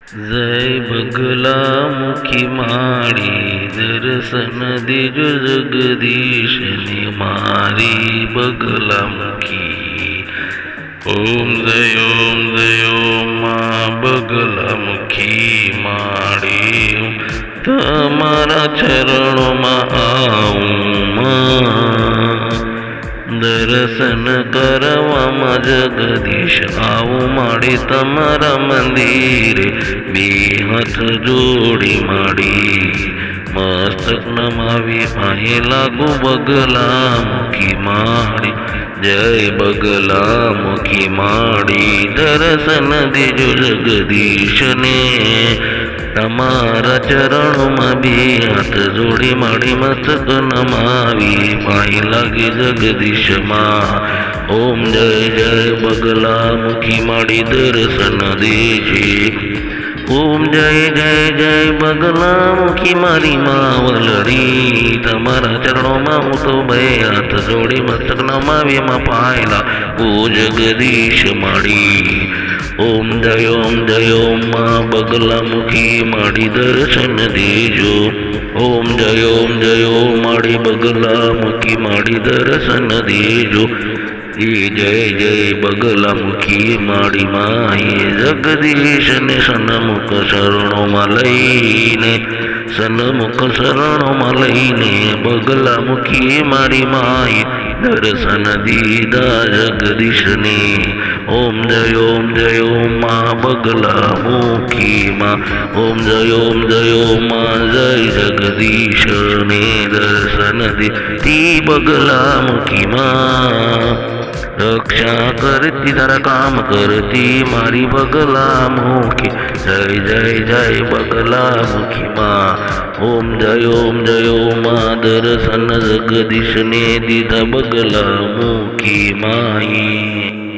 जय बगलामुखी माड़ी दर्शन दीजो जगदीश ने मारी बगलामुखी। ओम जय ओम माँ बगलामुखी माड़ी तमारा चरणों में आऊं माँ। दर्शन करवा जगदीश आऊ माड़ी तमारा मंदिर बे हाथ जोड़ी माड़ी मस्तक नमावी पाए लागू बगलामुखी माड़ी। जय बगलामुखी माड़ी दर्शन दीजो जगदीश ने तमारा चरणों में भी हाथ जोड़ी माड़ी मस्तक नमावी पाई लागी जगदीश माँ। ओम जय जय बगलामुखी माड़ी दर्शन दीजिए। ओम जय जय जय बगलामुखी मारी मावलड़ी तमारा चरणों में हूँ तो भे हाथ जोड़ी मस्तक नमावी माँ पायला ओ जगदीश माड़ी। ओम जय ओम माँ बगलामुखी माड़ी दर्शन दीजो। ओम जय ओम माड़ी बगलामुखी माड़ी दर्शन दीजो। जय जय बगलामुखी माड़ी माए जगदीश ने सन्मुख शरणों में लईने सन्मुख शरणों में लईने बगलामुखी माड़ी माए दर्शन दीदा जगदीश ने। ओम जय ओम माँ बगलामुखी माँ। ओम जय ओम माँ जय जगदीश ने दर्शन दी बगलामुखी माँ। रक्षा करती तारा काम करती मारी बगलामुखी। जय जय जय बगलामुखी माँ। ओम जय ओम माँ दर्शन जगदीश ने दीदा बगलामुखी माई।